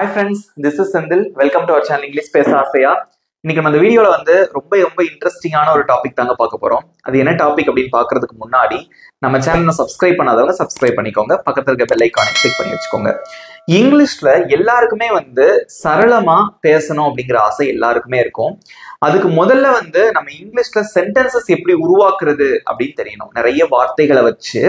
Hi friends, this is Sendil. Welcome to our channel English பேச ஆசையா. இன்னைக்கு நம்ம இந்த வீடியோல ரொம்ப இன்ட்ரெஸ்டிங்கான ஒரு டாபிக் தாங்க பார்க்க போறோம். அது என்ன டாபிக் அப்படின்னு பார்க்கிறதுக்கு முன்னாடி நம்ம சேனலை சப்ஸ்கிரைப் பண்ணாதவங்க சப்ஸ்கிரைப் பண்ணிக்கோங்க. பக்கத்துல இருக்க பெல் ஐகானை கிளிக் பண்ணி வச்சுக்கோங்க. இங்கிலீஷ்ல எல்லாருக்குமே சரளமா பேசணும் அப்படிங்கிற ஆசை எல்லாருக்குமே இருக்கும். அதுக்கு முதல்ல நம்ம இங்கிலீஷ்ல சென்டென்சஸ் எப்படி உருவாக்குறது அப்படின்னு தெரியணும். நிறைய வார்த்தைகளை வச்சு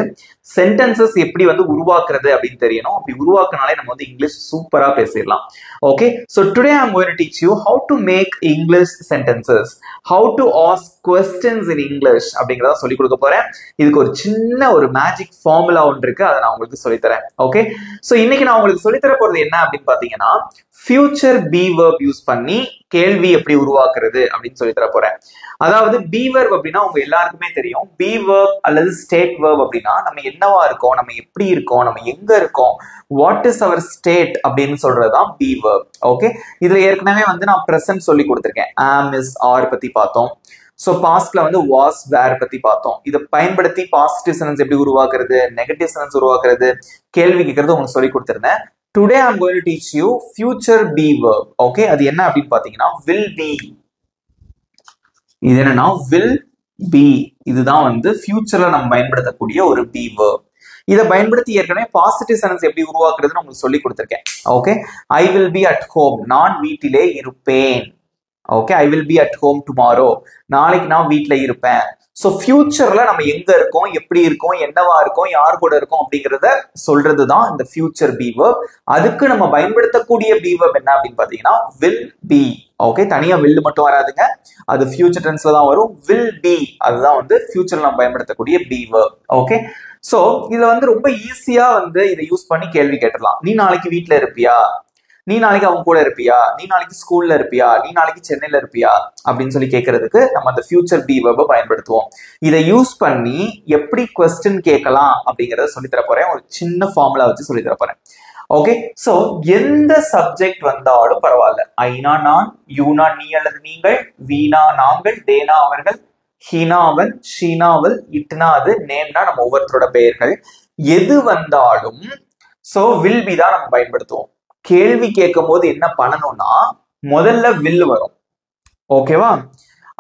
சென்டென்சஸ் எப்படி உருவாக்குறது அப்படின்னு தெரியணும். அப்படி உருவாக்குனாலே நம்ம இங்கிலீஷ் சூப்பரா பேசிடலாம். Okay, so today I'm going to teach you how to make English sentences, how to ask questions in English அப்படிங்கறத சொல்லி கொடுக்க போறேன். இதுக்கு ஒரு சின்ன ஒரு மேஜிக் ஃபார்முலா ஒன்று இருக்கு, அதை நான் உங்களுக்கு சொல்லித்தரேன். ஓகே, சோ இன்னைக்கு நான் உங்களுக்கு சொல்லித்தர போறது என்ன அப்படின்னு பாத்தீங்கன்னா, ஃபியூச்சர் பி வெர்ப் யூஸ் பண்ணி கேள்வி எப்படி உருவாக்குறது அப்படின்னு சொல்லி தர போறேன். அதாவது பி வெர்ப் அப்படின்னா உங்க எல்லாருக்குமே தெரியும். பி வெர்ப் அல்லது ஸ்டேட் வெர்ப் அப்படின்னா நம்ம என்னவா இருக்கோம், நம்ம எப்படி இருக்கோம், நம்ம எங்க இருக்கோம், வாட் இஸ் அவர் ஸ்டேட் அப்படின்னு சொல்றதுதான் பி வெர்ப். ஓகே, இதுல ஏற்கனவே நான் பிரசன்ட் சொல்லி கொடுத்திருக்கேன். ஆம், இஸ், ஆர் பத்தி பார்த்தோம். சோ பாஸ்ட்ல வாஸ், வேர் பத்தி பார்த்தோம். இதை பயன்படுத்தி பாசிட்டிவ் சென்டென்ஸ் எப்படி உருவாக்குறது, நெகட்டிவ் சென்டென்ஸ் உருவாக்குறது, கேள்வி கேட்கறது உங்களுக்கு சொல்லி கொடுத்திருந்தேன். Today I'm going to teach you future be verb. Okay, அது என்ன அப்படின்னு பாத்தீங்கன்னா will be. இது என்னன்னா will be. இதுதான் futureல நம்ம பயன்படுத்தக்கூடிய ஒரு be verb. இதை பயன்படுத்தி ஏற்கனவே பாசிட்டிவ் சென்டென்ஸ் எப்படி உருவாக்குறதுன்னு உங்களுக்கு சொல்லி கொடுத்திருக்கேன். Okay, I will be at home. நான் வீட்டிலே இருப்பேன். Okay, I will be at home tomorrow. நாளைக்கு நான் வீட்டில இருப்பேன். சோ ஃபியூச்சர்ல நம்ம எங்க இருக்கோம், எப்படி இருக்கோம், என்னவா இருக்கோம், யார் கூட இருக்கோம் அப்படிங்கறத சொல்றதுதான் இந்த ஃபியூச்சர் பி வெர்ப். அதுக்கு நம்ம பயன்படுத்தக்கூடிய பி வெர்ப் என்ன அப்படின்னு பாத்தீங்கன்னா will be. ஓகே, தனியா will மட்டும் வராதுங்க, அது ஃபியூச்சர் டென்ஸ்ல தான் வரும். will be அதுதான் ஃபியூச்சர்ல நம்ம பயன்படுத்தக்கூடிய பி வெர்ப். ஓகே, சோ இதுல ரொம்ப ஈஸியா இதை யூஸ் பண்ணி கேள்வி கேட்டுடலாம். நீ நாளைக்கு வீட்டுல இருப்பியா, நீ நாளைக்கு அவங்க கூட இருப்பியா, நீ நாளைக்கு ஸ்கூல்ல இருப்பியா, நீ நாளைக்கு சென்னையில இருப்பியா அப்படின்னு சொல்லி கேட்கறதுக்கு நம்ம அந்த ஃபியூச்சர் பி வெர்பை பயன்படுத்துவோம். இதை யூஸ் பண்ணி எப்படி கொஸ்டின் கேட்கலாம் அப்படிங்கறத சொல்லித்தர போறேன். ஒரு சின்ன ஃபார்முலா வச்சு சொல்லித்தர போறேன். ஓகே, சோ எந்த சப்ஜெக்ட் வந்தாலும் பரவாயில்ல. ஐனா நான், யூனா நீ அல்லது நீங்கள், வீணா நாங்கள், தேனா அவர்கள், ஹீனா அவன், ஷீனா அவள், இட்னா அது, நேம்னா நம்ம ஒவ்வொருத்தரோட பெயர்கள். எது வந்தாலும் சோ வில் பி தான் நம்ம பயன்படுத்துவோம். கேள்வி கேட்கும் போது என்ன பண்ணணும்னா முதல்ல will வரும். ஓகேவா,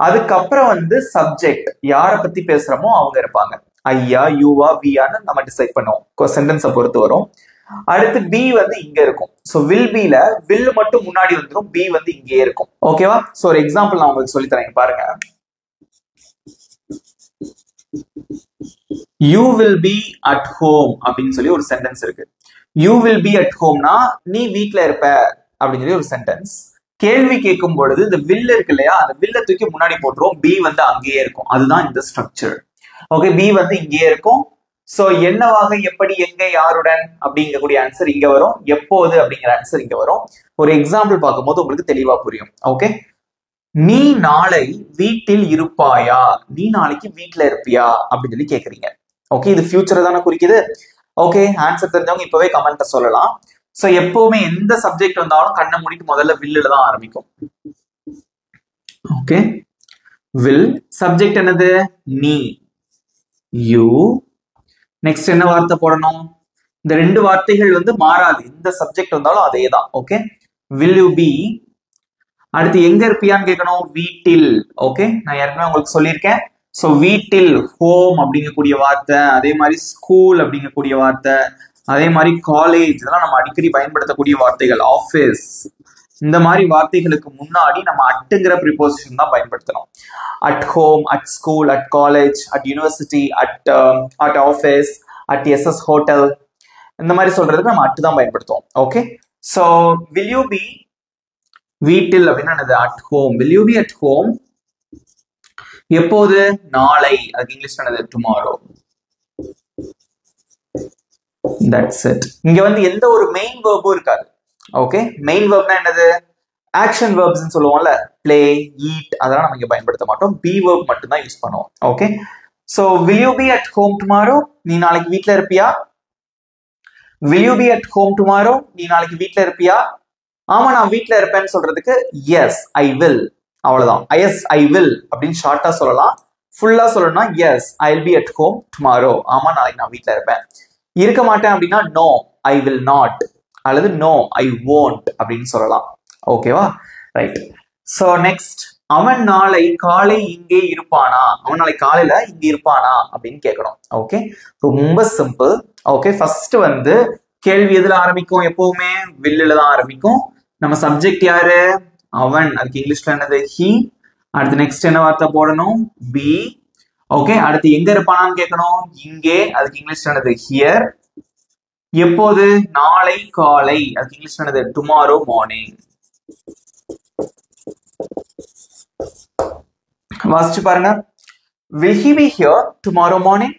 அதுக்கப்புறம் சப்ஜெக்ட் யாரை பத்தி பேசுறோமோ அவங்க இருப்பாங்க. ஐயா, யூவா, வியான்னு நம்ம டிசைட் பண்ணுவோம். சென்டென்ஸை பொறுத்து வரும். அடுத்து பி இங்க இருக்கும். சோ will be ல will மட்டும் முன்னாடி வந்துடும், பி இங்கே இருக்கும். ஓகேவா, சோ ஒரு எக்ஸாம்பிள் நான் உங்களுக்கு சொல்லி தரேன், பாருங்க. You will be at home அப்படின்னு சொல்லி ஒரு சென்டென்ஸ் இருக்கு. You will be at home னா நீ வீட்ல இருப்ப அப்படின்னு சொல்லி ஒரு சென்டென்ஸ். கேள்வி கேட்கும் பொழுது இந்த will இருக்கு இல்லையா, அந்த will தூக்கி முன்னாடி போட்டுருவோம், பி அங்கேயே இருக்கும். அதுதான் இந்த ஸ்ட்ரக்சர். ஓகே, பி இங்கேயே இருக்கும். சோ என்னவாக, எப்படி, எங்க, யாருடன் அப்படிங்கக்கூடிய ஆன்சர் இங்க வரும். எப்போது அப்படிங்கிற ஆன்சர் இங்க வரும். ஒரு எக்ஸாம்பிள் பார்க்கும்போது உங்களுக்கு தெளிவா புரியும். ஓகே, நீ நாளை வீட்டில் இருப்பாயா, நீ நாளைக்கு வீட்டுல இருப்பியா அப்படின்னு சொல்லி கேக்குறீங்க. ஓகே, இது ஃபியூச்சர் தானே குறிக்குது. ஓகே, ஆன்சர் தெரிஞ்சவங்க இப்பவே கமெண்ட்ல சொல்லலாம். சோ எப்பவுமே எந்த சப்ஜெக்ட் வந்தாலும் கண்ணை மூடிட்டு முதல்ல வில்லுல தான் ஆரம்பிக்கும். ஓகே, வில், சப்ஜெக்ட் என்னது, நீ, யூ. நெக்ஸ்ட் என்ன வார்த்தை போடணும், இந்த ரெண்டு வார்த்தைகள் மாறாது, எந்த சப்ஜெக்ட் வந்தாலும் அதே தான். Okay, will you be. அடுத்து எங்க இருப்பியான்னு கேட்கணும், வீட்டில். ஓகே, நான் ஏற்கனவே உங்களுக்கு சொல்லியிருக்கேன். சோ வீட்டில், ஹோம் அப்படிங்கக்கூடிய வார்த்தை, அதே மாதிரி ஸ்கூல் அப்படிங்கக்கூடிய வார்த்தை, அதே மாதிரி காலேஜ், இதெல்லாம் நம்ம அடிக்கடி பயன்படுத்தக்கூடிய வார்த்தைகள். ஆபீஸ், இந்த மாதிரி வார்த்தைகளுக்கு முன்னாடி நம்ம அட்டுங்கிற ப்ரிபோசிஷன் தான் பயன்படுத்தணும். At home, at school, at college, at university, at office, at SS hotel, இந்த மாதிரி சொல்றதுக்கு நம்ம அட்டு தான் பயன்படுத்துவோம். Okay, so will you be வீட்டில் அப்படின்னா என்னது, at home. will you be at home எப்போது, நாளை. அதுக்கு இங்கிலீஷ் என்னது, டுமாரோ. That's it. இங்க எந்த ஒரு மெயின் வெர்பும் இருக்காது. ஓகே, மெயின் வெர்ப்னா என்னது, ஆக்ஷன் வெர்ப்ஸ் சொல்லுவோம்ல, பிளே, ஈட், அதெல்லாம் நம்ம இங்க பயன்படுத்த மாட்டோம். பி வெர்ப் மட்டும் தான் யூஸ் பண்ணுவோம். Okay, so will you be at home tomorrow, நீ நாளைக்கு வீட்ல இருப்பியா. will you be at home tomorrow, நீ நாளைக்கு வீட்ல இருப்பியா. ஆமா, நான் வீட்ல இருப்பேன்னு சொல்றதுக்கு yes I will, அவ்வளவுதான். yes I will அப்படின்னு ஷார்ட்டா சொல்லலாம். ஃபுல்லா சொல்லணும்னா yes I'll be at home tomorrow. ஆமா, நாளைக்கு நான் வீட்ல இருப்பேன். இருக்க மாட்டேன் அப்படின்னா no I will not. அல்லது நோ ஐ won't அப்படின்னு சொல்லலாம். ஓகேவா? ரைட். சோ நெக்ஸ்ட், அவன் நாளை காலை இங்கே இருப்பானா, அவன் நாளை காலையில இங்க இருப்பானா அப்படின்னு கேட்கணும். ஓகே, ரொம்ப சிம்பிள். ஓகே, ஃபர்ஸ்ட் வந்து கேள்வி எதுல ஆரம்பிக்கும்? எப்பவுமே வில்லுல தான் ஆரம்பிக்கும். நம்ம சப்ஜெக்ட் யாரு? அவன். அதுக்கு இங்கிலீஷ்ல என்னது? he. அடுத்து நெக்ஸ்ட் என்ன வார்த்தை போடணும்? be. ஓகே, அடுத்து எங்க இருப்பானான்னு கேட்கணும். இங்கே. அதுக்கு இங்கிலீஷ்ல என்னது? here. எப்போது? நாளை காலை. அதுக்கு இங்கிலீஷ்ல என்னது? tomorrow morning. வாசிச்சு பாருங்க. will he be here tomorrow morning?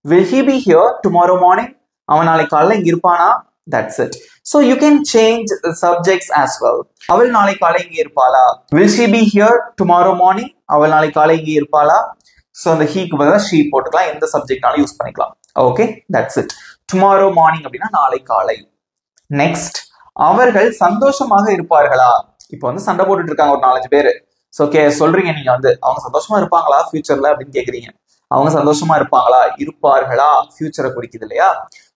will he be here tomorrow morning? அவன் நாளை காலையில இங்க இருப்பானா? That's it. So you can change the subjects as well. அவள் நாளை காலை இங்க இருப்பாளா? will she be here tomorrow morning? அவள் நாளை காலை இங்க இருப்பாளா? So அந்த heக்கு பதிலா she போட்டுக்கலாம். எந்த சப்ஜெக்ட்னாலும் யூஸ் பண்ணிக்கலாம். Okay, that's it. tomorrow morning அப்படின்னா நாளை காலை. நெக்ஸ்ட், அவர்கள் சந்தோஷமாக இருப்பார்களா? இப்போ வந்து சண்டை போட்டுட்டு இருக்காங்க ஒரு 4-5 பேரு. ஸோ சொல்றீங்க நீங்க வந்து அவங்க சந்தோஷமா இருப்பாங்களா ஃபியூச்சர்ல அப்படின்னு கேக்குறீங்க. அவங்க சந்தோஷமா இருப்பாங்களா? இருப்பார்களா ஃபியூச்சரை குறிக்குது இல்லையா?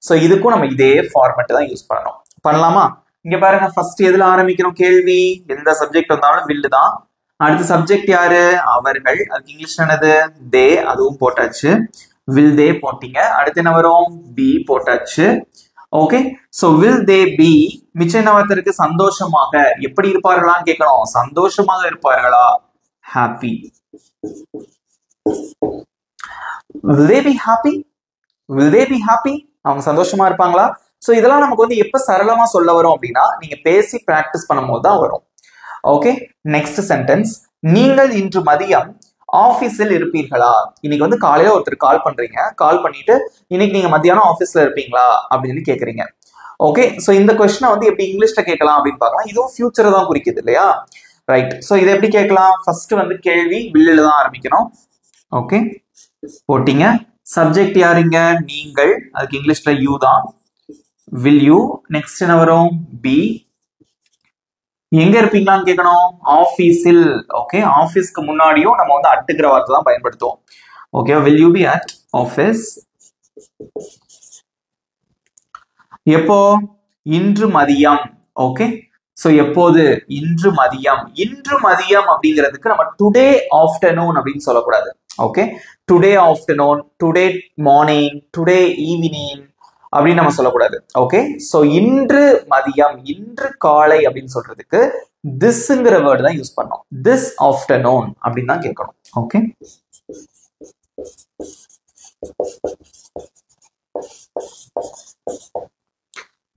ஸோ இதுக்கும் நம்ம இதே ஃபார்மேட் தான் யூஸ் பண்ணணும். பண்ணலாமா? இங்க பாருங்க, ஃபர்ஸ்ட் எதுல ஆரம்பிக்கிறோம்? கேள்வி. எந்த சப்ஜெக்ட் வந்தாலும் வில்லு தான். அடுத்த சப்ஜெக்ட் யாரு? அவர்கள். அதுக்கு இங்கிலீஷ் என்னது? தே. அதுவும் போட்டாச்சு. will they போட்டீங்க. அடுத்து என்ன வரும்? be போட்டாச்சு. Okay, so will they be, மிச்சம் என்ன வார்த்தை இருக்கு? சந்தோஷமாக. எப்படி இருப்பார்களான்னு கேட்கணும். சந்தோஷமாக இருப்பார்களா? happy. will they be happy? will they be happy? அவங்க சந்தோஷமா இருப்பாங்களா? சோ இதெல்லாம் நமக்கு வந்து எப்ப சரளமா சொல்ல வரும் அப்படின்னா நீங்க பேசி பிராக்டிஸ் பண்ணும்போது தான் வரும். ஓகே, நெக்ஸ்ட் சென்டென்ஸ், நீங்கள் இன்று மதியம் ஆபீஸில் இருப்பீர்களா? இன்னைக்கு வந்து காலையில ஒருத்தர் கால் பண்றீங்க. கால் பண்ணிட்டு இன்னைக்கு நீங்க மத்தியானம் ஆபீஸ்ல இருப்பீங்களா அப்படின்னு கேக்குறீங்க. ஓகே, சோ இந்த கொஸ்டினை வந்து எப்படி இங்கிலீஷ்ல கேட்கலாம் அப்படின்னு பார்க்கலாம். இதுவும் ஃபியூச்சரை தான் குறிக்குது இல்லையா? ரைட். சோ இதை எப்படி கேட்கலாம்? ஃபர்ஸ்ட் வந்து கேள்வி வில்லுல தான் ஆரம்பிக்கணும். ஓகே, போட்டீங்க. சப்ஜெக்ட் யாருங்க? நீங்கள். அதுக்கு இங்கிலீஷ்ல யூ தான். will you. நெக்ஸ்ட் என்ன வரும்? be. எங்க இருப்பீங்களான்னு கேட்கணும். ஆபீஸில். ஓகே, ஆபீஸ்க்கு முன்னாடியும் நம்ம வந்து அட்டுங்கிற வார்த்தை தான் பயன்படுத்துவோம். Okay, will you be at office? எப்போ? இன்று மதியம். ஓகே, சோ எப்போது? இன்று மதியம். இன்று மதியம் அப்படிங்கிறதுக்கு நம்ம டுடே ஆஃப்டர்நூன் அப்படின்னு சொல்லக்கூடாது. Okay, today afternoon, today morning, today evening அப்படின்னு நம்ம சொல்லக்கூடாது. ஓகே, சோ இன்று மதியம், இன்று காலை அப்படின்னு சொல்றதுக்கு திஸ்ங்கிற வேர்டு தான் யூஸ் பண்ணோம். திஸ் ஆஃப்டர்நூன் அப்படின்னு தான் கேட்கணும். Okay,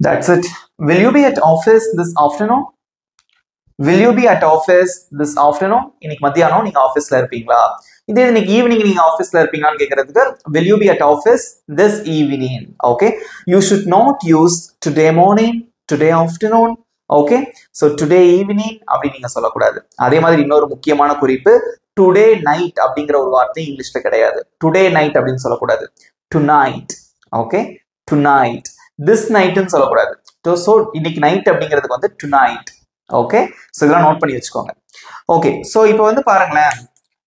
that's it. will you be at office this afternoon? will you be at office this afternoon? இன்னைக்கு மத்தியானம் நீங்க ஆபீஸ்ல இருப்பீங்களா? இதே இன்னைக்கு ஈவினிங் நீங்க ஆபீஸ்ல இருப்பீங்களான்னு கேக்குறதுக்கு will you be at office this evening? okay, you should not use today morning, today afternoon. okay, so today evening அப்படி நீங்க சொல்லக்கூடாது. அதே மாதிரி இன்னொரு முக்கியமான குறிப்பு, today night அப்படிங்கிற ஒரு வார்த்தை இங்கிலீஷ்ல கிடையாது. today night அப்படின்னு சொல்லக்கூடாது. tonight. okay, tonight. this nightன்னு சொல்லக்கூடாது. so இன்னைக்கு நைட் அப்படிங்கிறதுக்கு வந்து tonight. ஓகே, சோ இதெல்லாம் நோட் பண்ணி வச்சுக்கோங்க. ஓகே, சோ இப்போ வந்து பாருங்களேன்,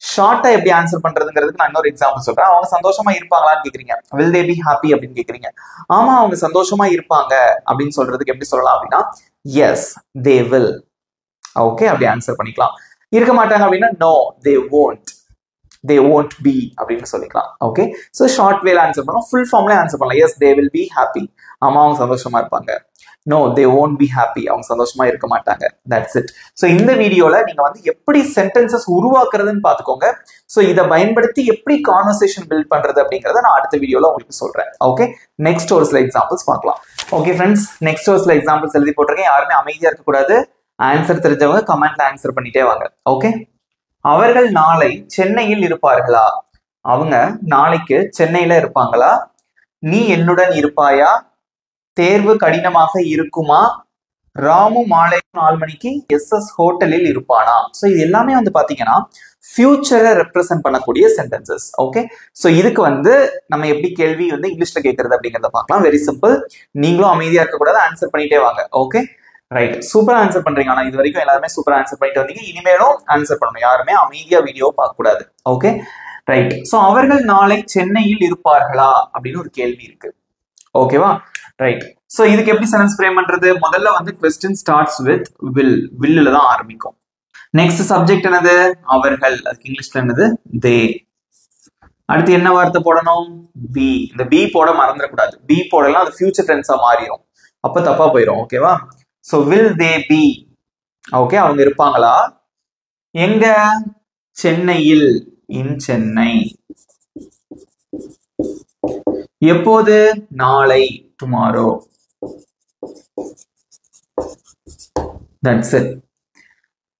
ஷார்ட்டா எப்படி ஆன்சர் பண்றதுங்கிறதுக்கு நான் இன்னொரு எக்ஸாம்பிள் சொல்றேன். அவங்க சந்தோஷமா இருப்பாங்களான்னு கேக்குறீங்க. will they be happy அப்படின்னு கேக்குறீங்க. ஆமா, அவங்க சந்தோஷமா இருப்பாங்க அப்படின்னு சொல்றதுக்கு எப்படி சொல்லலாம் அப்படின்னா yes they will. ஓகே, அப்படி ஆன்சர் பண்ணிக்கலாம். இருக்க மாட்டாங்க அப்படின்னா no they won't. they won't be அப்படின்னு சொல்லிக்கலாம். ஓகே, சோ ஷார்ட் வேல ஆன்சர் பண்ணலாம். ஃபுல் ஃபார்ம்ல ஆன்சர் பண்ணலாம். yes they will be happy. ஆமா, அவங்க சந்தோஷமா இருப்பாங்க. no they won't be happy. அவங்க சந்தோஷமா இருக்க மாட்டாங்க. that's it. சோ இந்த வீடியோல நீங்க வந்து எப்படி சென்டென்சஸ் உருவாக்குறதுன்னு பாத்துக்கோங்க. சோ இதை பயன்படுத்தி எப்படி கான்வர்சேஷன் பில்ட் பண்றது அப்படிங்கறத நான் அடுத்த வீடியோல உங்களுக்கு சொல்றேன். ஓகே, நெக்ஸ்ட் ஒரு சில எக்ஸாம்பிள்ஸ் பார்க்கலாம். ஓகே ஃப்ரெண்ட்ஸ், நெக்ஸ்ட் ஒரு சில எக்ஸாம்பிள்ஸ் எழுதி போட்டிருக்கேன். யாருமே அமைதியா இருக்க கூடாது. ஆன்சர் தெரிஞ்சவங்க கமெண்ட்ல ஆன்சர் பண்ணிட்டே வாங்க. ஓகே, அவர்கள் நாளை சென்னையில் இருப்பார்களா? அவங்க நாளைக்கு சென்னையில இருப்பாங்களா? நீ என்னுடன் இருப்பாயா? தேர்வு கடினமாக இருக்குமா? ராமு மாலை 4 மணிக்கு SS ஹோட்டலில் இருப்பானா? சோ இது எல்லாமே வந்து பாத்தீங்கன்னா ஃபியூச்சரை ரெப்ரசென்ட் பண்ணக்கூடிய சென்டென்சஸ். ஓகே, சோ இதுக்கு வந்து நம்ம எப்படி கேள்வி வந்து இங்கிலீஷ்ல கேட்கறது அப்படிங்கறத பார்க்கலாம். Very simple. நீங்களும் அமைதியா இருக்க கூடாது, ஆன்சர் பண்ணிட்டே வாங்க. Okay, right. சூப்பரா ஆன்சர் பண்றீங்க. ஆனா இது வரைக்கும் எல்லாருமே சூப்பரா ஆன்சர் பண்ணிட்டு வந்தீங்க. இனிமேலும் ஆன்சர் பண்ணணும். யாருமே அமைதியா வீடியோ பார்க்க கூடாது. Okay, right. சோ அவர்கள் நாளை சென்னையில் இருப்பார்களா அப்படின்னு ஒரு கேள்வி இருக்கு. ஓகேவா? ரைட். சோ இதுக்கு எப்படி சென்டென்ஸ் ஃப்ரேம் பண்றது? முதல்ல வந்து question starts with will. willல தான் ஆரம்பிக்கும். நெக்ஸ்ட் சப்ஜெக்ட் என்னது? அவர்கள். அதுக்கு இங்கிலீஷ்ல என்னது? they. அடுத்து என்ன வார்த்தை போடணும்? be. இந்த be போட மறந்துடக்கூடாது. be போடலாம் அது ஃபியூச்சர் டென்ஸா மாறிடும், அப்ப தப்பா போயிடும். ஓகேவா? So will they be. Okay, அவங்க இருப்பாங்களா? எங்க? சென்னையில். இன் சென்னை. எப்போது? நாளை. Tomorrow. That's it.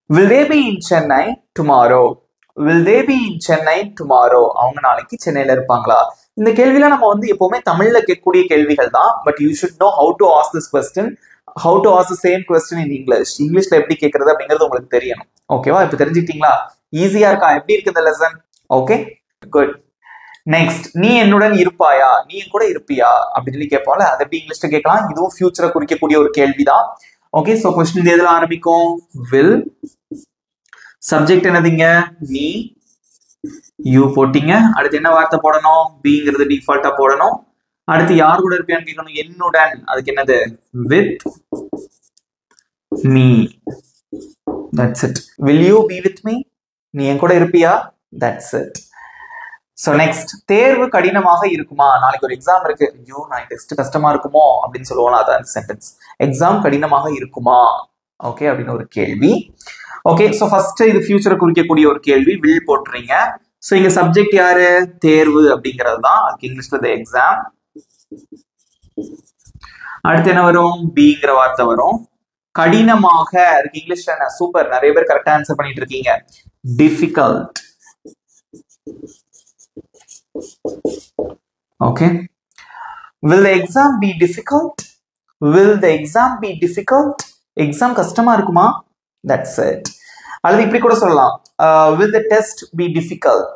Will they be in Chennai tomorrow? Will they be in Chennai tomorrow? அவங்க நாளைக்கு சென்னையில இருப்பாங்களா? இந்த கேள்வியில நம்ம வந்து எப்பவுமே தமிழ்ல கேட்கக்கூடிய கேள்விகள் தான். But you should know how to ask this question, how to ask the same question in English. இங்கிலீஷ்ல எப்படி கேட்கறது அப்படிங்கிறது உங்களுக்கு தெரியணும். ஓகேவா? இப்ப தெரிஞ்சுக்கிட்டீங்களா? ஈஸியா இருக்கா? எப்படி இருக்கு இந்த லெசன்? Okay, good. நெக்ஸ்ட், நீ என்னுடன் இருப்பாயா? நீ என் கூட இருப்பியா அப்படின்னு சொல்லி கேட்பால, அதை எப்படி இங்கிலீஷ்ல கேட்கலாம்? இதுவும் ஃபியூச்சரை குறிக்கக்கூடிய ஒரு கேள்விதான். ஓகே, சோ கொஸ்டின் எதுல ஆரம்பிக்கும்? will. சப்ஜெக்ட் என்னதுங்க? நீ. யூ போட்டீங்க. அடுத்து என்ன வார்த்தை போடணும்? பீங்கிறது டிஃபால்ட்டா போடணும். அடுத்து யார் கூட இருப்பியான்னு கேட்கணும். என்னுடன். அதுக்கு என்னது? with me. That's it. Will you be with me? நீ என் கூட இருப்பியா? That's it. So next, தேர்வு கடினமாக இருக்குமா? நாளைக்கு ஒரு எக்ஸாம் இருக்கு. ஐயோ, நான் டெஸ்ட் கஷ்டமா இருக்குமோ அப்படின்னு சொல்லுவோம். அதான் சென்டென்ஸ். எக்ஸாம் கடினமாக இருக்குமா? ஓகே, அப்படின்னு ஒரு கேள்வி. ஓகே, சோ ஃபர்ஸ்ட் இது ஃபியூச்சரை குறிக்கக்கூடிய ஒரு கேள்வி. will போட்டுறீங்க. சோ இங்க சப்ஜெக்ட் யாரு? தேர்வு அப்படிங்கிறது தான். அதுக்கு இங்கிலீஷ்ல the exam. அடுத்து என்ன வரும்? பீங்கிற வார்த்தை வரும். கடினமாக. அதுக்கு இங்கிலீஷ்ல என்ன? சூப்பர், நிறைய பேர் கரெக்டா ஆன்சர் பண்ணிட்டு இருக்கீங்க. difficult. Okay. Will the exam be difficult? Will the exam be difficult? Exam கஷ்டமா இருக்குமா? That's it. அல்லது இப்படி கூட சொல்லலாம். Will the test be difficult?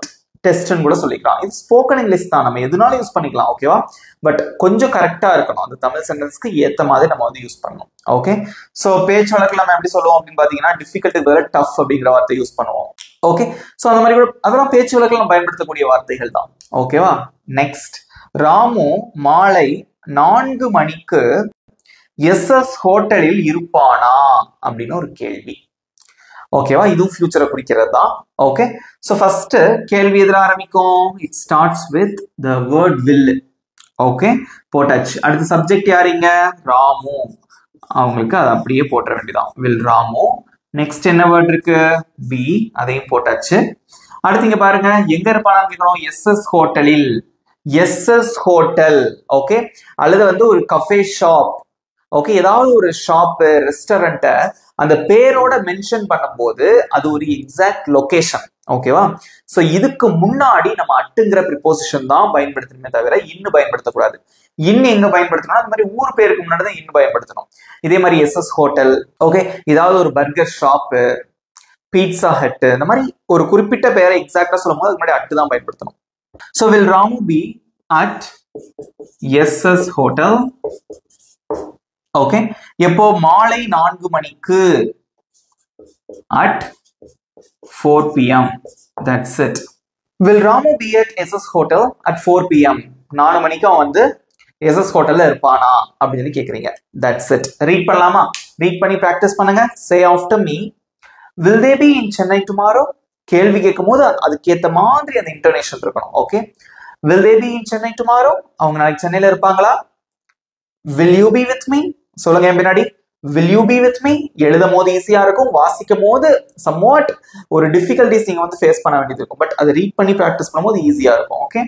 டெஸ்ட்னு கூட சொல்லிக்கலாம். இது ஸ்போக்கன் இங்கிலீஷ் தான், நம்ம எதுனாலும் யூஸ் பண்ணிக்கலாம். ஓகேவா? பட் கொஞ்சம் கரெக்டா இருக்கணும். அந்த தமிழ் சென்டென்ஸ்க்கு ஏத்த மாதிரி நம்ம வந்து யூஸ் பண்ணணும். ஓகே, சோ பேச்சு வழக்குல நம்ம எப்படி சொல்லுவோம் அப்படின்னு பாத்தீங்கன்னா, டிஃபிகல்ட்டுக்கு பதிலா டஃப் அப்படிங்கிற வார்த்தை யூஸ் பண்ணுவோம். ஓகே, சோ அந்த மாதிரி கூட அதெல்லாம் பேச்சு வழக்குல நம்ம பயன்படுத்தக்கூடிய வார்த்தைகள் தான். ஓகேவா? நெக்ஸ்ட், ராமு மாலை 4 மணிக்கு SS ஹோட்டலில் இருப்பானா அப்படின்னு ஒரு கேள்வி. ஓகேவா? இதுவும் ஃபியூச்சரை குறிக்கிறது தான். ஓகே, சோ ஃபர்ஸ்ட் கேள்வி எதுல ஆரம்பிக்கும்? It starts with the word will. Okay, போட்டாச்சு. அடுத்த சப்ஜெக்ட் யாருங்க? ராமு. அவங்களுக்கு அதை அப்படியே போட்டுற வேண்டியதான். will ராமு. நெக்ஸ்ட் என்ன வேர்ட் இருக்கு? பி. அதையும் போட்டாச்சு. அடுத்து இங்க பாருங்க, எங்க இருப்பானான்னு கேட்கணும். SS ஹோட்டலில். SS hotel. ஓகே, அல்லது வந்து ஒரு கஃபே ஷாப். ஓகே, ஏதாவது ஒரு ஷாப், ரெஸ்டாரண்ட அந்த பேரோட மென்ஷன் பண்ணும்போது அது ஒரு எக்ஸாக்ட் லொகேஷன். ஓகேவா? சோ இதுக்கு முன்னாடி நம்ம அட்டுங்கிற ப்ரிபோசிஷன் தான் பயன்படுத்தணுமே தவிர இன்னு பயன்படுத்தக்கூடாது. இன்னு எங்க பயன்படுத்தணும்? அந்த மாதிரி ஊர் பேருக்கு முன்னாடி தான் இன்னு பயன்படுத்தணும். இதே மாதிரி SS ஹோட்டல். ஓகே, ஏதாவது ஒரு பர்கர் ஷாப்பு, பீட்சா ஹட், இந்த மாதிரி ஒரு குறிப்பிட்ட பேரை எக்ஸாக்டா சொல்லும் போது அதுக்கு முன்னாடி அட்டு தான் பயன்படுத்தணும். So will Ramu be at SS hotel? Okay, எப்போ? மாலை 4 மணிக்கு. at 4 PM. That's it. Will Ramu be at SS hotel at 4 PM? 4 மணிக்கு அவன் வந்து SS ஹோட்டல்ல இருப்பானா அப்படின்னு கேக்குறீங்க. That's it. ரீட் பண்ணலாமா? ரீட் பண்ணி பிராக்டிஸ் பண்ணுங்க. Say after me. Will they be in Chennai tomorrow? கேள்வி கேட்கும் போது அதுக்கேத்த மாதிரி அந்த இன்டர்நேஷன் இருக்கணும். Okay, will they be in Chennai tomorrow? அவங்க நாளைக்கு சென்னையில இருப்பாங்களா? will you be with me? சொல்லுங்க என் பின்னாடி. will you be with me? எழுதும் போது ஈஸியா இருக்கும், வாசிக்கும் போது somewhat ஒரு டிஃபிகல்டிஸ் நீங்க வந்து ஃபேஸ் பண்ண வேண்டியது இருக்கும். பட் அதை ரீட் பண்ணி பிராக்டிஸ் பண்ணும்போது ஈஸியா இருக்கும். Okay,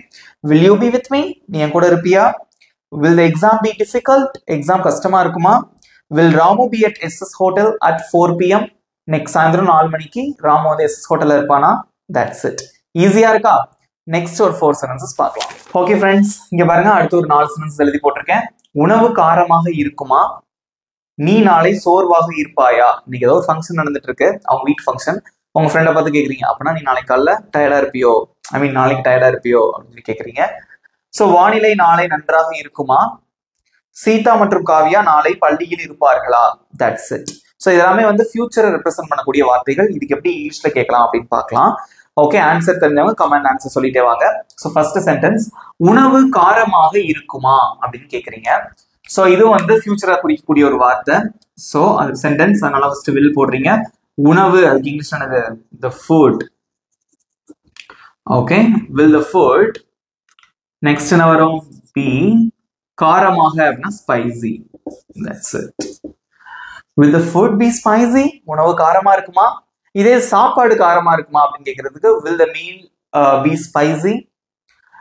will you be with me? நீ என் கூட இருப்பியா? will the exam be difficult? Exam கஷ்டமா இருக்குமா? will Ramu be at SS hotel at 4 PM? Next சாயந்தரம் 4 மணிக்கு ராமு வந்து SS ஹோட்டல்ல இருப்பானா? That's it. ஈஸியா இருக்கா? நெக்ஸ்ட் ஒரு 4 சென்டென்சஸ் பார்க்கலாம். ஓகே ஃப்ரெண்ட்ஸ், இங்க பாருங்க, அடுத்து ஒரு 4 சென்டென்சஸ் எழுதி போட்டிருக்கேன். உணவு காரமாக இருக்குமா? நீ நாளை சோர்வாக இருப்பாயா? இன்னைக்கு ஏதோ ஃபங்க்ஷன் நடந்துட்டு இருக்கு, அவங்க வீட்டு ஃபங்க்ஷன். உங்க ஃப்ரெண்டை பார்த்து கேக்குறீங்க, அப்படின்னா நீ நாளைக்கு காலைல டயர்டா இருப்பியோ, நாளைக்கு டயர்டா இருப்பியோ அப்படின்னு கேக்குறீங்க. சோ வானிலை நாளை நன்றாக இருக்குமா? சீதா மற்றும் காவியா நாளை பள்ளியில் இருப்பார்களா? That's it. சோ இதெல்லாமே வந்து ஃபியூச்சரை ரெப்ரசென்ட் பண்ணக்கூடிய வார்த்தைகள். இதுக்கு எப்படி இங்கிலீஷ்ல கேட்கலாம் அப்படின்னு பார்க்கலாம். ஓகே, ஆன்சர் தெரிஞ்சவங்க கமெண்ட் ஆன்சர் சொல்லிட்டே வாங்க. சோ ஃபர்ஸ்ட் சென்டென்ஸ், உணவு காரமாக இருக்குமா அப்படின்னு கேக்குறீங்க. சோ இது வந்து ஃபியூச்சரா குறிக்கக்கூடிய ஒரு வார்த்தை. சோ அது சென்டென்ஸ், அதனால ஃபர்ஸ்ட் will போடுறீங்க. உணவு அதுக்கு இங்கிலீஷ்ல என்னது? the food. Okay, will the food. Next என்ன வரும்? be. காரமாக அப்படின்னா spicy. That's it. will the food be spicy? உணவு காரமா இருக்குமா? இதே சாப்பாடு காரமா இருக்குமா அப்படின்னு கேட்கறதுக்கு will the meal be spicy?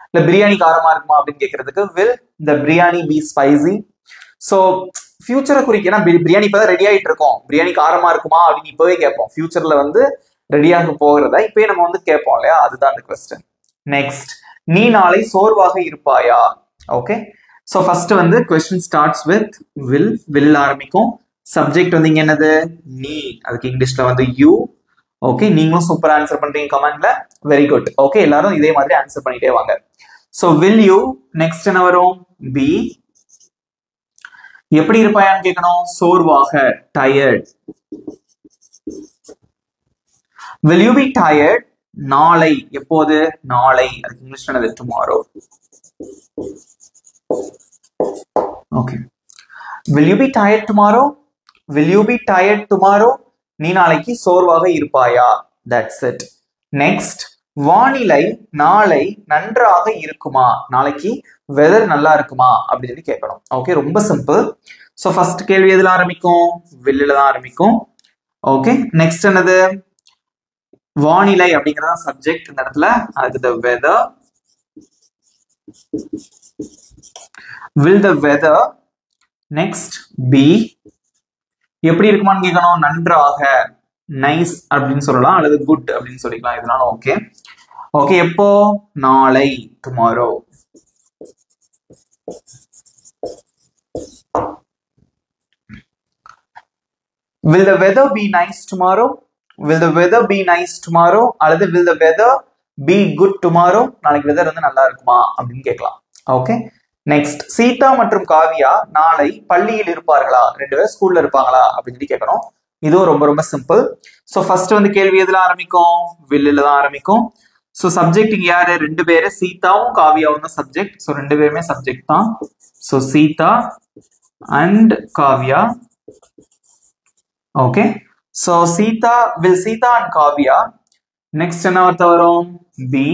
இல்ல பிரியாணி காரமா இருக்குமா அப்படின்னு கேட்கறதுக்கு will the biryani be spicy? So ஃபியூச்சரை குறிக்க, ஏன்னா பிரியாணி இப்பதான் ரெடி ஆயிட்டு இருக்கோம், பிரியாணி காரமா இருக்குமா அப்படின்னு இப்பவே கேட்போம். ஃபியூச்சர்ல வந்து ரெடியாக போகிறதா இப்பயே நம்ம வந்து கேட்போம் இல்லையா, அதுதான் அந்த கொஸ்டின். நெக்ஸ்ட், நீ நாளை சோர்வாக இருப்பாயா? ஓகே, சோ ஃபர்ஸ்ட் வந்து கொஸ்டின் ஸ்டார்ட்ஸ் வித் will ஆரம்பிக்கும். சப்ஜெக்ட் வந்து இங்க என்னது? நீ, அதுக்கு இங்கிலீஷ்ல வந்து யூ. ஓகே, நீங்களும் சூப்பரா ஆன்சர் பண்றீங்க கமெண்ட்ல, வெரி குட். ஓகே, எல்லாரும் இதே மாதிரி ஆன்சர் பண்ணிட்டே வாங்க. So will you. நெக்ஸ்ட் என்ன வரும்? be. எப்படி இருப்பாயான்னு கேட்கணும். சோர்வாக, tired. will you be tired? நாளை, எப்போது? நாளை, அதுக்கு இங்கிலீஷ்ல என்னது? tomorrow. Okay, will you be tired tomorrow? will you be tired tomorrow? நீ நாளைக்கு சோர்வாக இருப்பாயா? that's it. நெக்ஸ்ட், வானிலை நாளை நன்றாக இருக்குமா? நாளைக்கு வெதர் நல்லா இருக்குமா அப்படின்னு சொல்லி கேட்கணும். ஓகே, ரொம்ப சிம்பிள். சோ ஃபர்ஸ்ட் கேள்வி எதுல ஆரம்பிக்கும்? வில்லுல தான் ஆரம்பிக்கும். ஓகே, நெக்ஸ்ட் என்னது? வானிலை அப்படிங்கறத சப்ஜெக்ட் இந்த இடத்துல, அதுக்கு the weather. will the weather. Next be. எப்படி இருக்குமான்னு கேட்கணும். நன்றாக, நைஸ் அப்படின்னு சொல்லலாம், அல்லது குட் அப்படின்னு சொல்லிக்கலாம், இதனால ஓகே. ஓகே, எப்போ? நாளை, tomorrow. will the weather be nice tomorrow? will the weather be nice tomorrow? அல்லது will the weather be good tomorrow? நாளைக்கு வெதர் வந்து நல்லா இருக்குமா அப்படின்னு கேட்கலாம். ஓகே, நெக்ஸ்ட், சீதா மற்றும் காவியா நாளை பள்ளியில் இருப்பார்களா? ரெண்டு பேரும் ஸ்கூல்ல இருப்பாங்களா அப்படின்னு சொல்லி கேட்கணும். இதுவும் ரொம்ப ரொம்ப சிம்பிள். சோ ஃபர்ஸ்ட் வந்து கேள்வி எதுல ஆரம்பிக்கும்? வில்லுல தான் ஆரம்பிக்கும். சோ சப்ஜெக்ட் இங்க யாரு? ரெண்டு பேரு, சீதாவும் காவியாவும் தான் சப்ஜெக்ட். சோ ரெண்டு பேருமே சப்ஜெக்ட் தான். So Sita and Kavya. Okay, so Sita, will Sita and Kavya. Next என்ன வார்த்தை வரும்? be.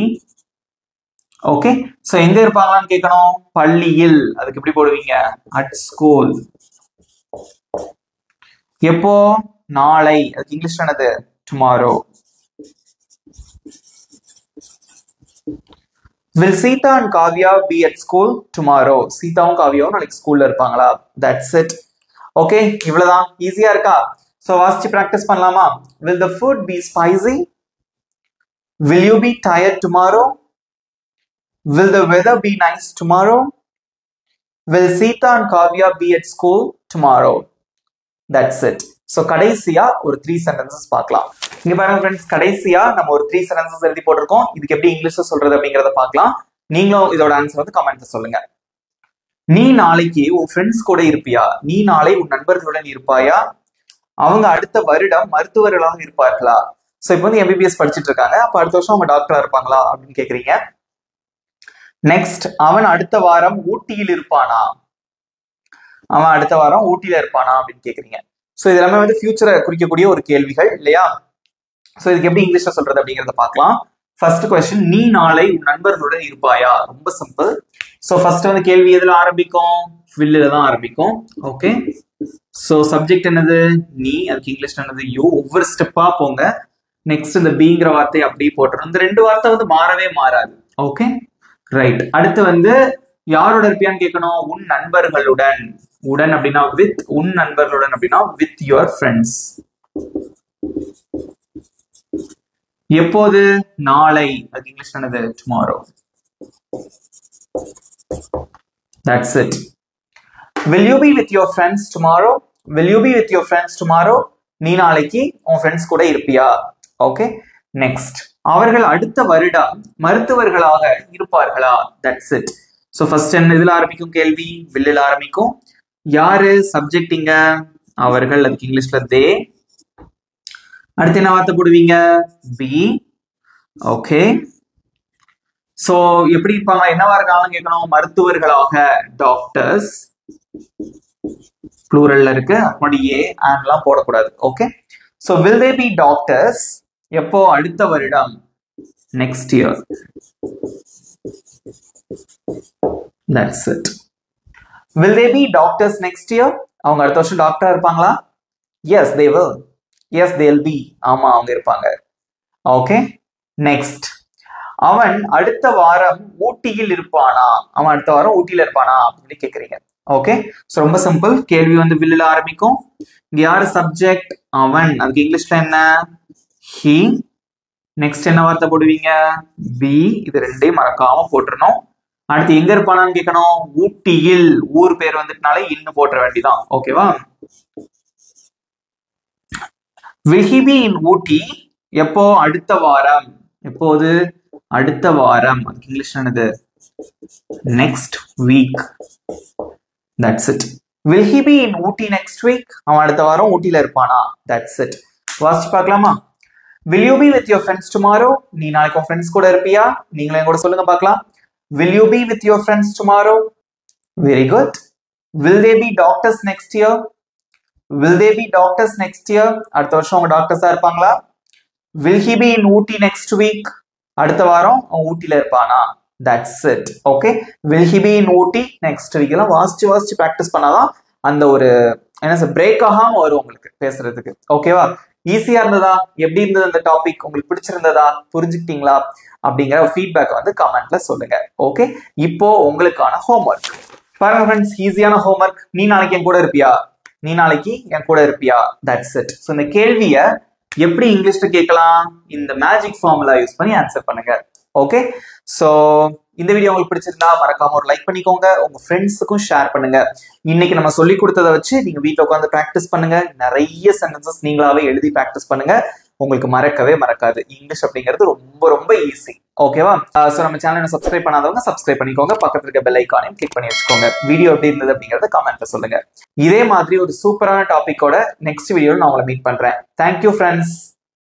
ஓகே, சோ எங்க இருப்பாங்களான்னு கேட்கணும். பள்ளியில், அதுக்கு எப்படி போடுவீங்க? at school. எப்போ? நாளை, அதுக்கு இங்கிலீஷ்ல என்னது? tomorrow. will Sita and Kavya be at school tomorrow? சீதாவும் காவியாவும் நாளைக்கு ஸ்கூல்ல இருப்பாங்களா? that's it. ஓகே, இவ்வளவுதான். ஈஸியா இருக்கா? சோ வாசிச்சு பிராக்டிஸ் பண்ணலாமா? will the food be spicy? will you be tired tomorrow? will the weather be nice tomorrow? will Sita and Kavya be at school tomorrow? that's it. So கடைசியா ஒரு 3 sentences பார்க்கலாம். இங்க பாருங்க फ्रेंड्स, கடைசியா நம்ம ஒரு 3 sentences எழுதி போட்டுருக்கோம். இதுக்கு எப்படி இங்கிலீஷ்ல சொல்றது அப்படிங்கறத பார்க்கலாம். நீங்களும் இதோட ஆன்சர் வந்து கமெண்ட்ல சொல்லுங்க. நீ நாளைக்கு உன் ஃப்ரெண்ட்ஸ் கூட இருப்பியா? நீ நாளை உன் நண்பர்களுடன் இருப்பாயா? அவங்க அடுத்த வருடம் மருத்துவர்களாக இருப்பார்களா? சோ இப்போ வந்து MBBS படிச்சுட்டு இருக்காங்க, அப்ப அடுத்த வருஷம் அவங்க டாக்டரா இருப்பாங்களா அப்படின்னு கேக்குறீங்க. நெக்ஸ்ட், அவன் அடுத்த வாரம் ஊட்டியில் இருப்பானா? அவன் அடுத்த வாரம் ஊட்டியில இருப்பானா அப்படின்னு கேக்குறீங்க. சோ இது எல்லாமே வந்து ஃபியூச்சரை குறிக்கக்கூடிய ஒரு கேள்விகள் இல்லையா? சோ இதுக்கு எப்படி இங்கிலீஷ்ல சொல்றது அப்படிங்கறத பார்க்கலாம். ஃபர்ஸ்ட் கொஸ்டின், நீ நாளை உன் நண்பர்களுடன் இருப்பாயா? ரொம்ப சிம்பிள். சோ ஃபர்ஸ்ட் வந்து கேள்வி எதுல ஆரம்பிக்கும்? வில்லுல தான் ஆரம்பிக்கும். ஓகே, சோ சப்ஜெக்ட் என்னது? நீ, அதுக்கு இங்கிலீஷ்ல என்னது? யூ. ஒவ்வொரு ஸ்டெப்பா போங்க. நெக்ஸ்ட் இந்த பீங்கிற வார்த்தையை அப்படியே போட்டுரும். இந்த ரெண்டு வார்த்தை வந்து மாறவே மாறாது. Okay, right. அடுத்து வந்து யாரோட இருப்பியான்னு கேட்கணும். உன் நண்பர்களுடன். உடன் அப்படின்னா வித், உன் நண்பர்களுடன் அப்படின்னா வித் யுவர் ஃப்ரெண்ட்ஸ். எப்போது? நாளை, அதுக்கு இங்கிலீஷ் என்னது? tomorrow. that's it. will you be with your friends tomorrow? will you be with your friends tomorrow? நீ நாளைக்கு உன் ஃப்ரெண்ட்ஸ் கூட இருப்பியா? ஓகே, நெக்ஸ்ட், அவர்கள் அடுத்த வருடம் மருத்துவர்களாக இருப்பார்களா? that's it. சோ ஃபர்ஸ்ட் என்ன இதுல ஆரம்பிக்கும் கேள்வி? வில்லுல ஆரம்பிக்கும். யாரு சப்ஜெக்ட் இங்க? அவர்கள், அதுக்கு இங்கிலீஷ்ல தே. அடுத்து என்ன வார்த்தை போடுவீங்க? பி. ஓகே, சோ எப்படி இருப்பாங்க? என்னவா இருக்காங்கன்னு கேட்கணும். மருத்துவர்களாக, டாக்டர்ஸ். ப்ளூரல்ல இருக்கு, முன்னாடி ஏ அண்ட்லாம் போடக்கூடாது. Okay, so will they be doctors எப்போ? அடுத்த வருடம், next year. That's it. Will they be doctors next year? அவங்க அடுத்த வருஷம் டாக்டரா இருப்பாங்களா? Yes, they will. Yes, they'll be. ஆமா, அவங்க இருப்பாங்க. Okay, next. அவன் அடுத்த வாரம் ஊட்டியில் இருப்பானா? அவன் அடுத்த வாரம் ஊட்டியில இருப்பானா அப்படின்னு கேக்குறீங்க. ஓகே, சோ ரொம்ப சிம்பிள். கேள்வி வந்து வில்லுல ஆரம்பிக்கும். இங்க யாரு சப்ஜெக்ட்? அவன். அதுக்கு இங்கிலீஷ்ல என்ன? he. நெக்ஸ்ட் என்ன வார்த்தை போடுவீங்க? be. இது ரெண்டையும் மறக்காம போட்டுறணும். அடுத்து எங்க இருப்பானான்னு கேட்கணும். ஊட்டியில். ஊர் பேர் வந்துட்டனாலே இன்னும் போட்டுற வேண்டிதான். ஓகேவா? will he be in ஊட்டி எப்போ? அடுத்த வாரம். எப்போது? அடுத்த வாரம். அதுக்கு இங்கிலீஷ் என்னது? next week. That's it. will he be in Ooty next week? அவன் அடுத்த வாரம் ஊட்டியில இருப்பானா? That's it. வாசிச்சு பார்க்கலாமா? will you be with your friends tomorrow? நீ நாளைக்கு உன் ஃப்ரெண்ட்ஸ் கூட இருப்பியா? நீங்களே கூட சொல்லுங்க பார்க்கலாம். will you be with your friends tomorrow? Very good. will they be doctors next year? will they be doctors next year? அடுத்த வருஷம் அவங்க டாக்டர்ஸா இருப்பாங்களா? will he be in Ooty next week? அடுத்த வாரம் அவன் ஊட்டியில இருப்பானா? That's it. Okay, will he be in Ooty next week? எல்லாம் வாசிச்சு பிராக்டிஸ் பண்ணாதான் அந்த ஒரு என்ன பிரேக் ஆகாம வரும் உங்களுக்கு பேசுறதுக்கு. ஓகேவா? ஈஸியா இருந்ததா? எப்படி இருந்தது அந்த டாபிக்? உங்களுக்கு பிடிச்சிருந்ததா? புரிஞ்சுக்கிட்டீங்களா? அப்படிங்கிற ஃபீட்பேக் வந்து கமெண்ட்ல சொல்லுங்க. ஓகே, இப்போ உங்களுக்கான ஹோம்ஒர்க் பாருங்க ஃப்ரெண்ட்ஸ். ஈஸியான ஹோம்ஒர்க். நீ நாளைக்கு என் கூட இருப்பியா? நீ நாளைக்கு என் கூட இருப்பியா? That's it. ஸோ இந்த கேள்விய எப்படி இங்கிலீஷ்ல கேட்கலாம்? இந்த மேஜிக் ஃபார்முலா யூஸ் பண்ணி ஆன்சர் பண்ணுங்க. ஓகே, ஸோ இந்த வீடியோ உங்களுக்கு பிடிச்சிருந்தா மறக்காம ஒரு லைக் பண்ணிக்கோங்க. உங்க ஃப்ரெண்ட்ஸுக்கும் ஷேர் பண்ணுங்க. இன்னைக்கு நம்ம சொல்லி கொடுத்ததை வச்சு நீங்க வீட்டில் உட்காந்து ப்ராக்டிஸ் பண்ணுங்க. நிறைய சென்டென்சஸ் நீங்களாவே எழுதி ப்ராக்டிஸ் பண்ணுங்க. உங்களுக்கு மறக்கவே மறக்காது. இங்கிலீஷ் அப்படிங்கிறது ரொம்ப ரொம்ப ஈஸி. ஓகேவா? ஸோ நம்ம சேனலை சப்ஸ்கிரைப் பண்ணாதவங்க சப்ஸ்கிரைப் பண்ணிக்கோங்க. பக்கத்துல இருக்க பெல் ஐக்கானையும் கிளிக் பண்ணி வச்சுக்கோங்க. வீடியோ எப்படி இருந்தது அப்படிங்கறத கமெண்ட்ல சொல்லுங்க. இதே மாதிரி ஒரு சூப்பரான டாபிக்கோட நெக்ஸ்ட் வீடியோல நான் உங்களை மீட் பண்றேன். Thank you friends.